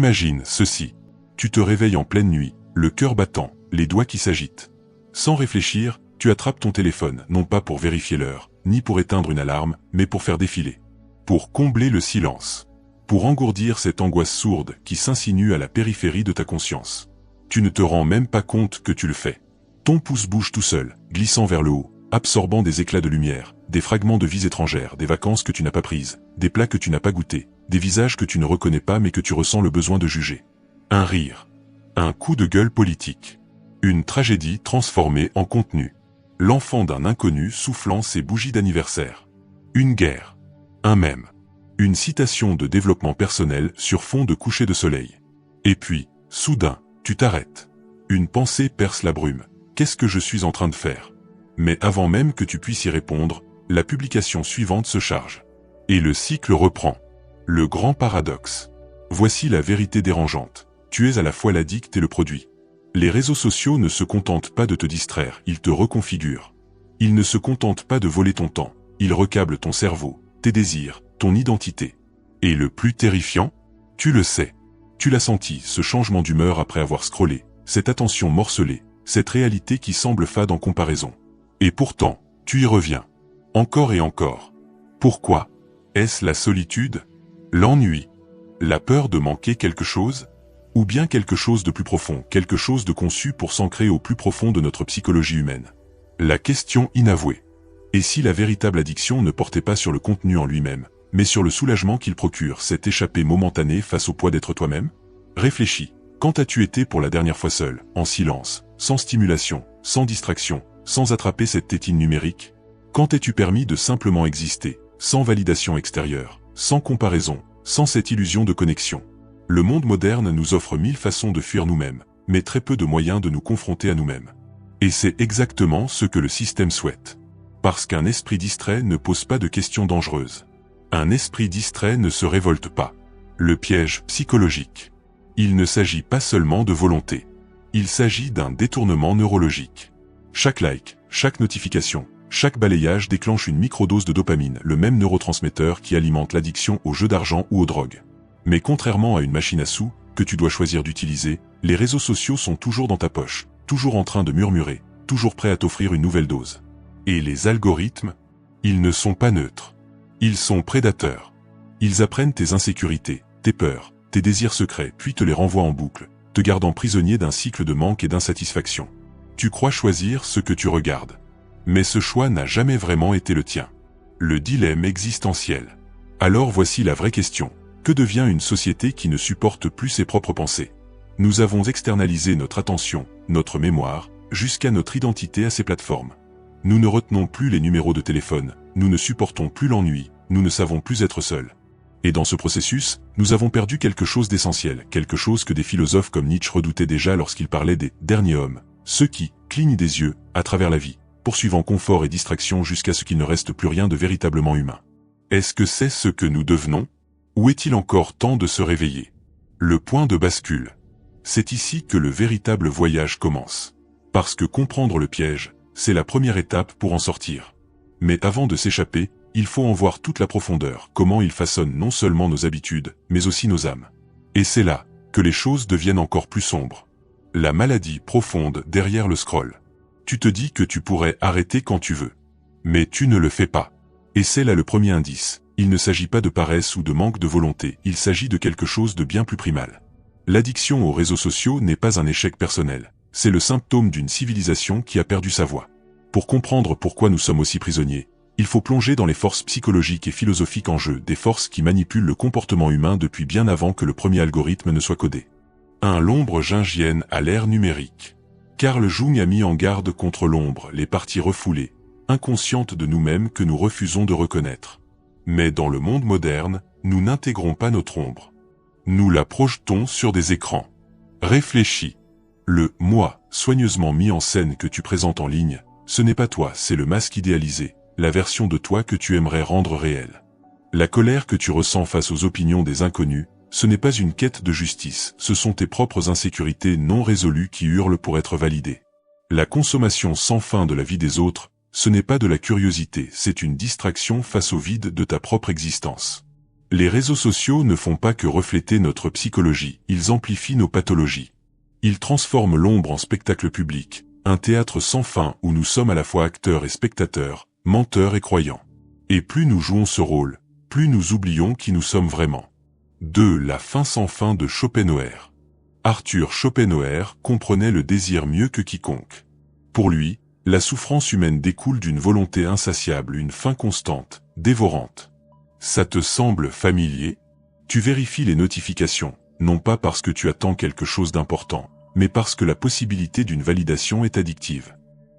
Imagine ceci. Tu te réveilles en pleine nuit, le cœur battant, les doigts qui s'agitent. Sans réfléchir, tu attrapes ton téléphone, non pas pour vérifier l'heure, ni pour éteindre une alarme, mais pour faire défiler. Pour combler le silence. Pour engourdir cette angoisse sourde qui s'insinue à la périphérie de ta conscience. Tu ne te rends même pas compte que tu le fais. Ton pouce bouge tout seul, glissant vers le haut, absorbant des éclats de lumière, des fragments de vies étrangères, des vacances que tu n'as pas prises, des plats que tu n'as pas goûtés, des visages que tu ne reconnais pas mais que tu ressens le besoin de juger. Un rire. Un coup de gueule politique. Une tragédie transformée en contenu. L'enfant d'un inconnu soufflant ses bougies d'anniversaire. Une guerre. Un mème. Une citation de développement personnel sur fond de coucher de soleil. Et puis, soudain, tu t'arrêtes. Une pensée perce la brume. Qu'est-ce que je suis en train de faire? Mais avant même que tu puisses y répondre, la publication suivante se charge. Et le cycle reprend. Le grand paradoxe. Voici la vérité dérangeante. Tu es à la fois l'addict et le produit. Les réseaux sociaux ne se contentent pas de te distraire, ils te reconfigurent. Ils ne se contentent pas de voler ton temps, ils recablent ton cerveau, tes désirs, ton identité. Et le plus terrifiant, tu le sais. Tu l'as senti, ce changement d'humeur après avoir scrollé, cette attention morcelée, cette réalité qui semble fade en comparaison. Et pourtant, tu y reviens. Encore et encore. Pourquoi? Est-ce la solitude? L'ennui? La peur de manquer quelque chose? Ou bien quelque chose de plus profond, quelque chose de conçu pour s'ancrer au plus profond de notre psychologie humaine? La question inavouée. Et si la véritable addiction ne portait pas sur le contenu en lui-même, mais sur le soulagement qu'il procure, cette échappée momentanée face au poids d'être toi-même? Réfléchis. Quand as-tu été pour la dernière fois seul, en silence, sans stimulation, sans distraction, sans attraper cette tétine numérique? Quand t'es-tu permis de simplement exister, sans validation extérieure, sans comparaison, sans cette illusion de connexion? Le monde moderne nous offre 1000 façons de fuir nous-mêmes, mais très peu de moyens de nous confronter à nous-mêmes. Et c'est exactement ce que le système souhaite. Parce qu'un esprit distrait ne pose pas de questions dangereuses. Un esprit distrait ne se révolte pas. Le piège psychologique. Il ne s'agit pas seulement de volonté. Il s'agit d'un détournement neurologique. Chaque like, chaque notification, chaque balayage déclenche une microdose de dopamine, le même neurotransmetteur qui alimente l'addiction aux jeux d'argent ou aux drogues. Mais contrairement à une machine à sous, que tu dois choisir d'utiliser, les réseaux sociaux sont toujours dans ta poche, toujours en train de murmurer, toujours prêts à t'offrir une nouvelle dose. Et les algorithmes, ils ne sont pas neutres. Ils sont prédateurs. Ils apprennent tes insécurités, tes peurs, tes désirs secrets, puis te les renvoient en boucle, te gardant prisonnier d'un cycle de manque et d'insatisfaction. Tu crois choisir ce que tu regardes. Mais ce choix n'a jamais vraiment été le tien. Le dilemme existentiel. Alors voici la vraie question. Que devient une société qui ne supporte plus ses propres pensées? Nous avons externalisé notre attention, notre mémoire, jusqu'à notre identité à ces plateformes. Nous ne retenons plus les numéros de téléphone, nous ne supportons plus l'ennui, nous ne savons plus être seuls. Et dans ce processus, nous avons perdu quelque chose d'essentiel, quelque chose que des philosophes comme Nietzsche redoutaient déjà lorsqu'ils parlaient des « derniers hommes », ceux qui clignent des yeux à travers la vie, poursuivant confort et distraction jusqu'à ce qu'il ne reste plus rien de véritablement humain. Est-ce que c'est ce que nous devenons? Ou est-il encore temps de se réveiller? Le point de bascule. C'est ici que le véritable voyage commence. Parce que comprendre le piège, c'est la première étape pour en sortir. Mais avant de s'échapper, il faut en voir toute la profondeur, comment il façonne non seulement nos habitudes, mais aussi nos âmes. Et c'est là que les choses deviennent encore plus sombres. La maladie profonde derrière le scroll. Tu te dis que tu pourrais arrêter quand tu veux. Mais tu ne le fais pas. Et c'est là le premier indice. Il ne s'agit pas de paresse ou de manque de volonté, il s'agit de quelque chose de bien plus primal. L'addiction aux réseaux sociaux n'est pas un échec personnel, c'est le symptôme d'une civilisation qui a perdu sa voix. Pour comprendre pourquoi nous sommes aussi prisonniers, il faut plonger dans les forces psychologiques et philosophiques en jeu, des forces qui manipulent le comportement humain depuis bien avant que le premier algorithme ne soit codé. L'ombre jungienne à l'ère numérique. Carl Jung a mis en garde contre l'ombre, les parties refoulées, inconscientes de nous-mêmes que nous refusons de reconnaître. Mais dans le monde moderne, nous n'intégrons pas notre ombre. Nous la projetons sur des écrans. Réfléchis. Le « moi » soigneusement mis en scène que tu présentes en ligne, ce n'est pas toi, c'est le masque idéalisé, la version de toi que tu aimerais rendre réelle. La colère que tu ressens face aux opinions des inconnus, ce n'est pas une quête de justice, ce sont tes propres insécurités non résolues qui hurlent pour être validées. La consommation sans fin de la vie des autres, ce n'est pas de la curiosité, c'est une distraction face au vide de ta propre existence. Les réseaux sociaux ne font pas que refléter notre psychologie, ils amplifient nos pathologies. Ils transforment l'ombre en spectacle public, un théâtre sans fin où nous sommes à la fois acteurs et spectateurs, menteurs et croyants. Et plus nous jouons ce rôle, plus nous oublions qui nous sommes vraiment. 2. La fin sans fin de Schopenhauer. Arthur Schopenhauer comprenait le désir mieux que quiconque. Pour lui, la souffrance humaine découle d'une volonté insatiable, une faim constante, dévorante. Ça te semble familier? Tu vérifies les notifications, non pas parce que tu attends quelque chose d'important, mais parce que la possibilité d'une validation est addictive.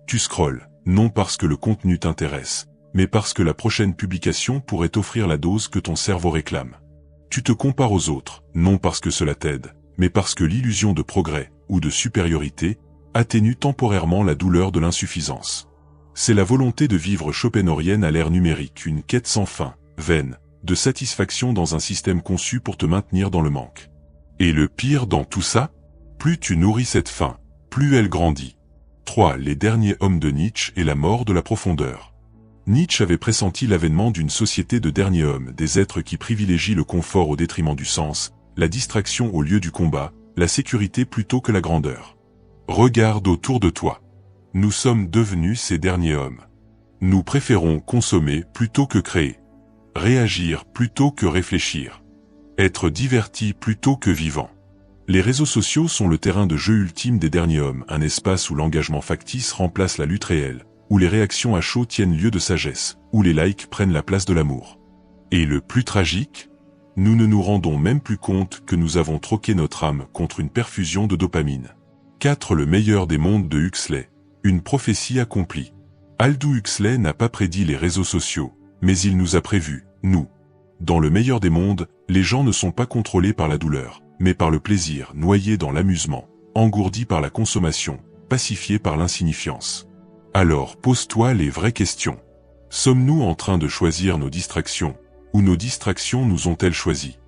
Tu scrolles, non parce que le contenu t'intéresse, mais parce que la prochaine publication pourrait t'offrir la dose que ton cerveau réclame. Tu te compares aux autres, non parce que cela t'aide, mais parce que l'illusion de progrès, ou de supériorité, atténue temporairement la douleur de l'insuffisance. C'est la volonté de vivre schopenhauerienne à l'ère numérique, une quête sans fin, vaine, de satisfaction dans un système conçu pour te maintenir dans le manque. Et le pire dans tout ça? Plus tu nourris cette faim, plus elle grandit. 3. Les derniers hommes de Nietzsche et la mort de la profondeur. Nietzsche avait pressenti l'avènement d'une société de derniers hommes, des êtres qui privilégient le confort au détriment du sens, la distraction au lieu du combat, la sécurité plutôt que la grandeur. Regarde autour de toi. Nous sommes devenus ces derniers hommes. Nous préférons consommer plutôt que créer. Réagir plutôt que réfléchir. Être diverti plutôt que vivant. Les réseaux sociaux sont le terrain de jeu ultime des derniers hommes, un espace où l'engagement factice remplace la lutte réelle, où les réactions à chaud tiennent lieu de sagesse, où les likes prennent la place de l'amour. Et le plus tragique? Nous ne nous rendons même plus compte que nous avons troqué notre âme contre une perfusion de dopamine. 4. Le meilleur des mondes de Huxley. Une prophétie accomplie. Aldous Huxley n'a pas prédit les réseaux sociaux, mais il nous a prévus, nous. Dans le meilleur des mondes, les gens ne sont pas contrôlés par la douleur, mais par le plaisir, noyés dans l'amusement, engourdis par la consommation, pacifiés par l'insignifiance. Alors pose-toi les vraies questions. Sommes-nous en train de choisir nos distractions, ou nos distractions nous ont-elles choisi?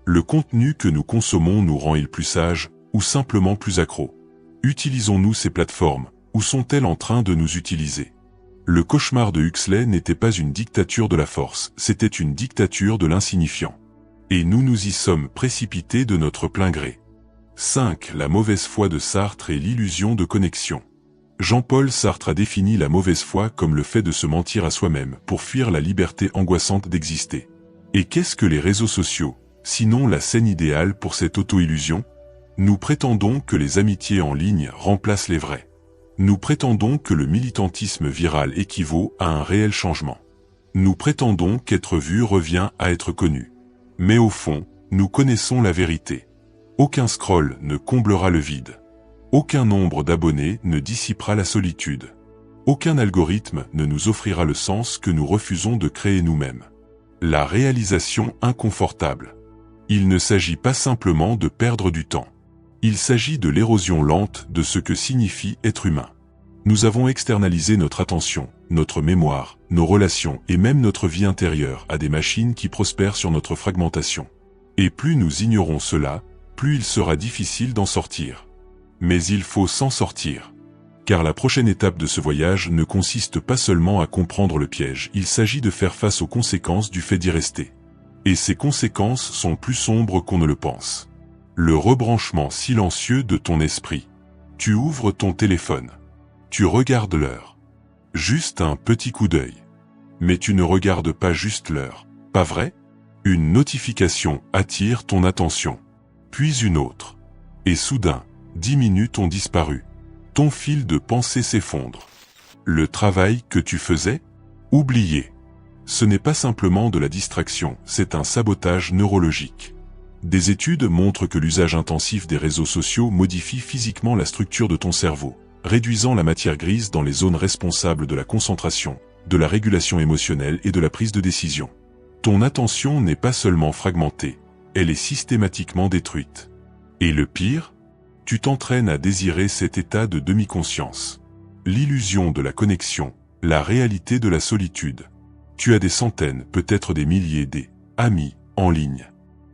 Le contenu que nous consommons nous rend-il plus sages, ou simplement plus accros? Utilisons-nous ces plateformes, ou sont-elles en train de nous utiliser? Le cauchemar de Huxley n'était pas une dictature de la force, c'était une dictature de l'insignifiant. Et nous nous y sommes précipités de notre plein gré. 5. La mauvaise foi de Sartre et l'illusion de connexion. Jean-Paul Sartre a défini la mauvaise foi comme le fait de se mentir à soi-même pour fuir la liberté angoissante d'exister. Et qu'est-ce que les réseaux sociaux, sinon la scène idéale pour cette auto-illusion? Nous prétendons que les amitiés en ligne remplacent les vraies. Nous prétendons que le militantisme viral équivaut à un réel changement. Nous prétendons qu'être vu revient à être connu. Mais au fond, nous connaissons la vérité. Aucun scroll ne comblera le vide. Aucun nombre d'abonnés ne dissipera la solitude. Aucun algorithme ne nous offrira le sens que nous refusons de créer nous-mêmes. La réalisation inconfortable. Il ne s'agit pas simplement de perdre du temps. Il s'agit de l'érosion lente de ce que signifie être humain. Nous avons externalisé notre attention, notre mémoire, nos relations et même notre vie intérieure à des machines qui prospèrent sur notre fragmentation. Et plus nous ignorons cela, plus il sera difficile d'en sortir. Mais il faut s'en sortir. Car la prochaine étape de ce voyage ne consiste pas seulement à comprendre le piège, il s'agit de faire face aux conséquences du fait d'y rester. Et ces conséquences sont plus sombres qu'on ne le pense. Le rebranchement silencieux de ton esprit. Tu ouvres ton téléphone. Tu regardes l'heure. Juste un petit coup d'œil. Mais tu ne regardes pas juste l'heure, pas vrai? Une notification attire ton attention. Puis une autre. Et soudain, 10 minutes ont disparu. Ton fil de pensée s'effondre. Le travail que tu faisais? Oublié. Ce n'est pas simplement de la distraction, c'est un sabotage neurologique. Des études montrent que l'usage intensif des réseaux sociaux modifie physiquement la structure de ton cerveau, réduisant la matière grise dans les zones responsables de la concentration, de la régulation émotionnelle et de la prise de décision. Ton attention n'est pas seulement fragmentée, elle est systématiquement détruite. Et le pire? Tu t'entraînes à désirer cet état de demi-conscience. L'illusion de la connexion, la réalité de la solitude. Tu as des centaines, peut-être des milliers d'amis en ligne.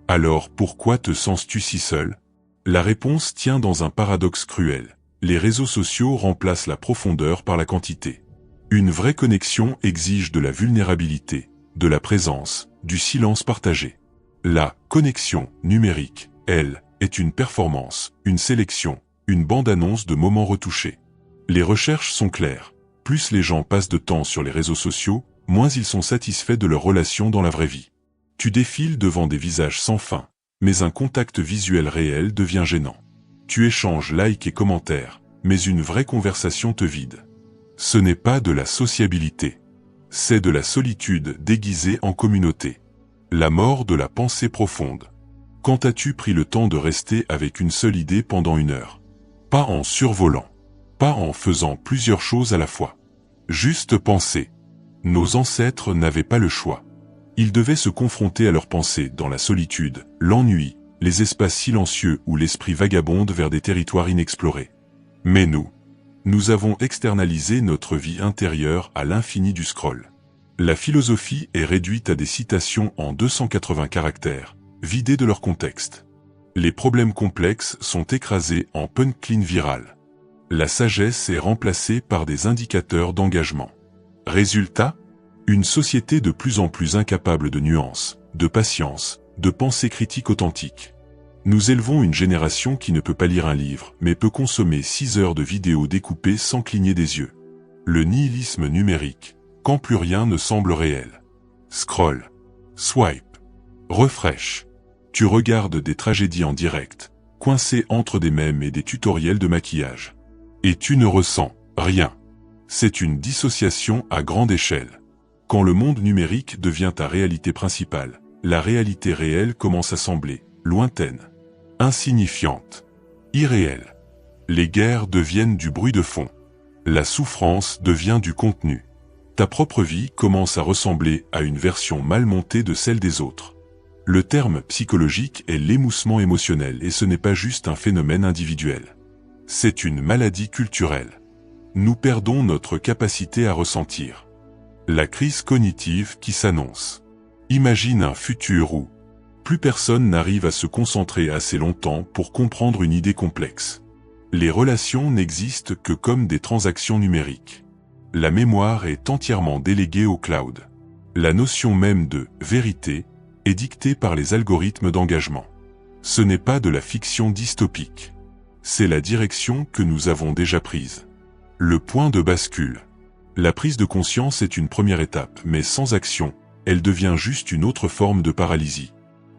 Alors pourquoi te sens-tu si seul? La réponse tient dans un paradoxe cruel. Les réseaux sociaux remplacent la profondeur par la quantité. Une vraie connexion exige de la vulnérabilité, de la présence, du silence partagé. La connexion numérique, elle, est une performance, une sélection, une bande-annonce de moments retouchés. Les recherches sont claires. Plus les gens passent de temps sur les réseaux sociaux, moins ils sont satisfaits de leurs relations dans la vraie vie. Tu défiles devant des visages sans fin, mais un contact visuel réel devient gênant. Tu échanges likes et commentaires, mais une vraie conversation te vide. Ce n'est pas de la sociabilité. C'est de la solitude déguisée en communauté. La mort de la pensée profonde. Quand as-tu pris le temps de rester avec une seule idée pendant 1 heure? Pas en survolant. Pas en faisant plusieurs choses à la fois. Juste penser. Nos ancêtres n'avaient pas le choix. Ils devaient se confronter à leurs pensées dans la solitude, l'ennui, les espaces silencieux où l'esprit vagabonde vers des territoires inexplorés. Mais nous avons externalisé notre vie intérieure à l'infini du scroll. La philosophie est réduite à des citations en 280 caractères, vidées de leur contexte. Les problèmes complexes sont écrasés en punchline virale. La sagesse est remplacée par des indicateurs d'engagement. Résultat ? Une société de plus en plus incapable de nuances, de patience, de pensée critique authentique. Nous élevons une génération qui ne peut pas lire un livre, mais peut consommer 6 heures de vidéos découpées sans cligner des yeux. Le nihilisme numérique, quand plus rien ne semble réel. Scroll, swipe, refresh. Tu regardes des tragédies en direct, coincé entre des mèmes et des tutoriels de maquillage. Et tu ne ressens rien. C'est une dissociation à grande échelle. Quand le monde numérique devient ta réalité principale, la réalité réelle commence à sembler lointaine, insignifiante, irréelle. Les guerres deviennent du bruit de fond. La souffrance devient du contenu. Ta propre vie commence à ressembler à une version mal montée de celle des autres. Le terme psychologique est l'émoussement émotionnel et ce n'est pas juste un phénomène individuel. C'est une maladie culturelle. Nous perdons notre capacité à ressentir. La crise cognitive qui s'annonce. Imagine un futur où plus personne n'arrive à se concentrer assez longtemps pour comprendre une idée complexe. Les relations n'existent que comme des transactions numériques. La mémoire est entièrement déléguée au cloud. La notion même de vérité est dictée par les algorithmes d'engagement. Ce n'est pas de la fiction dystopique. C'est la direction que nous avons déjà prise. Le point de bascule. La prise de conscience est une première étape, mais sans action, elle devient juste une autre forme de paralysie.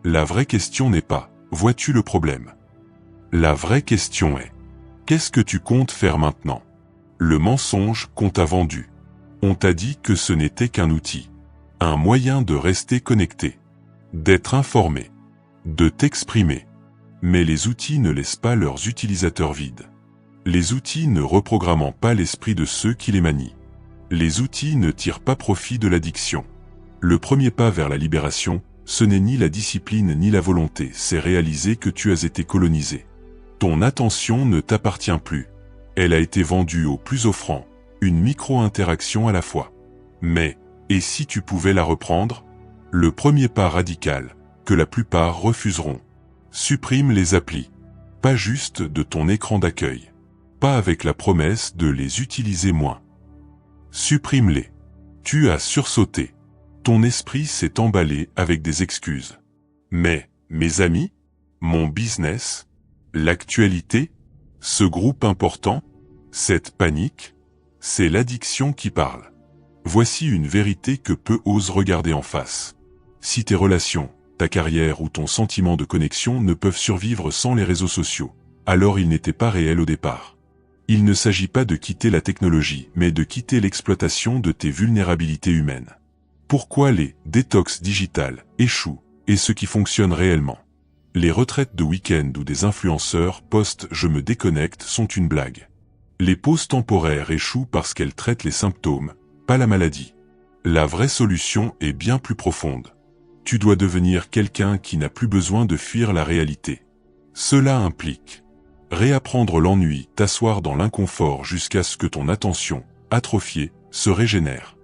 La vraie question n'est pas « vois-tu le problème ?» La vraie question est « qu'est-ce que tu comptes faire maintenant ?» Le mensonge qu'on t'a vendu. On t'a dit que ce n'était qu'un outil. Un moyen de rester connecté. D'être informé. De t'exprimer. Mais les outils ne laissent pas leurs utilisateurs vides. Les outils ne reprogrammant pas l'esprit de ceux qui les manient. Les outils ne tirent pas profit de l'addiction. Le premier pas vers la libération, ce n'est ni la discipline ni la volonté, c'est réaliser que tu as été colonisé. Ton attention ne t'appartient plus. Elle a été vendue au plus offrant, une micro-interaction à la fois. Mais, et si tu pouvais la reprendre? Le premier pas radical, que la plupart refuseront. Supprime les applis. Pas juste de ton écran d'accueil. Pas avec la promesse de les utiliser moins. Supprime-les. Tu as sursauté. Ton esprit s'est emballé avec des excuses. Mais, mes amis, mon business, l'actualité, ce groupe important, cette panique, c'est l'addiction qui parle. Voici une vérité que peu osent regarder en face. Si tes relations, ta carrière ou ton sentiment de connexion ne peuvent survivre sans les réseaux sociaux, alors ils n'étaient pas réels au départ. Il ne s'agit pas de quitter la technologie, mais de quitter l'exploitation de tes vulnérabilités humaines. Pourquoi les détox digitales échouent et ce qui fonctionne réellement? Les retraites de week-end où des influenceurs postent « je me déconnecte » sont une blague. Les pauses temporaires échouent parce qu'elles traitent les symptômes, pas la maladie. La vraie solution est bien plus profonde. Tu dois devenir quelqu'un qui n'a plus besoin de fuir la réalité. Cela implique réapprendre l'ennui, t'asseoir dans l'inconfort jusqu'à ce que ton attention, atrophiée, se régénère.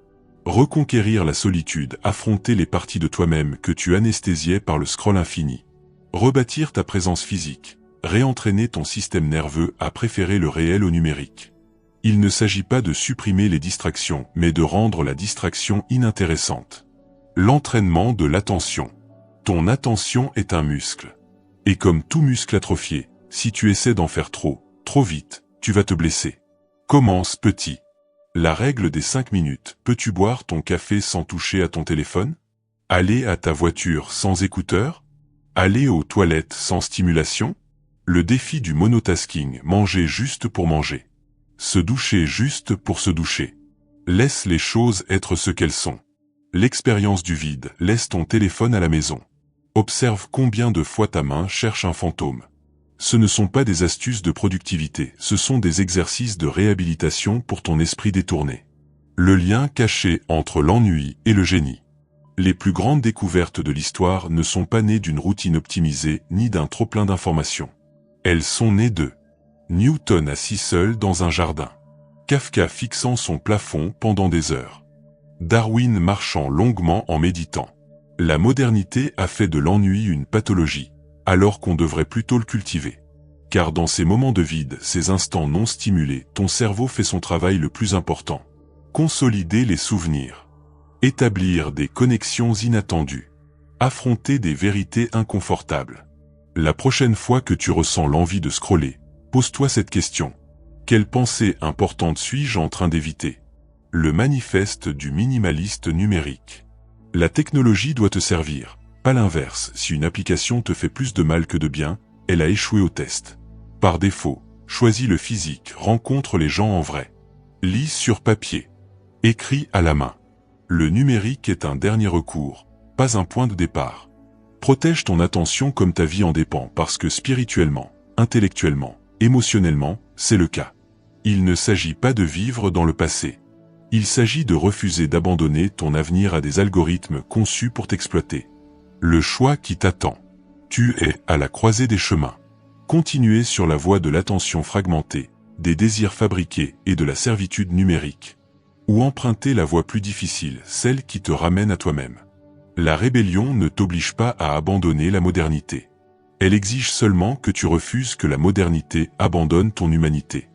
Reconquérir la solitude, affronter les parties de toi-même que tu anesthésiais par le scroll infini. Rebâtir ta présence physique, réentraîner ton système nerveux à préférer le réel au numérique. Il ne s'agit pas de supprimer les distractions, mais de rendre la distraction inintéressante. L'entraînement de l'attention. Ton attention est un muscle. Et comme tout muscle atrophié, si tu essaies d'en faire trop vite, tu vas te blesser. Commence petit. La règle des 5 minutes. Peux-tu boire ton café sans toucher à ton téléphone? Aller à ta voiture sans écouteurs? Aller aux toilettes sans stimulation? Le défi du monotasking. Manger juste pour manger. Se doucher juste pour se doucher. Laisse les choses être ce qu'elles sont. L'expérience du vide. Laisse ton téléphone à la maison. Observe combien de fois ta main cherche un fantôme. Ce ne sont pas des astuces de productivité, ce sont des exercices de réhabilitation pour ton esprit détourné. Le lien caché entre l'ennui et le génie. Les plus grandes découvertes de l'histoire ne sont pas nées d'une routine optimisée ni d'un trop-plein d'informations. Elles sont nées de Newton assis seul dans un jardin. Kafka fixant son plafond pendant des heures. Darwin marchant longuement en méditant. La modernité a fait de l'ennui une pathologie, alors qu'on devrait plutôt le cultiver. Car dans ces moments de vide, ces instants non stimulés, ton cerveau fait son travail le plus important. Consolider les souvenirs. Établir des connexions inattendues. Affronter des vérités inconfortables. La prochaine fois que tu ressens l'envie de scroller, pose-toi cette question. Quelle pensée importante suis-je en train d'éviter? Le manifeste du minimaliste numérique. La technologie doit te servir, pas l'inverse. Si une application te fait plus de mal que de bien, elle a échoué au test. Par défaut, choisis le physique, rencontre les gens en vrai. Lis sur papier. Écris à la main. Le numérique est un dernier recours, pas un point de départ. Protège ton attention comme ta vie en dépend parce que spirituellement, intellectuellement, émotionnellement, c'est le cas. Il ne s'agit pas de vivre dans le passé. Il s'agit de refuser d'abandonner ton avenir à des algorithmes conçus pour t'exploiter. Le choix qui t'attend. Tu es à la croisée des chemins. Continuer sur la voie de l'attention fragmentée, des désirs fabriqués et de la servitude numérique. Ou emprunter la voie plus difficile, celle qui te ramène à toi-même. La rébellion ne t'oblige pas à abandonner la modernité. Elle exige seulement que tu refuses que la modernité abandonne ton humanité.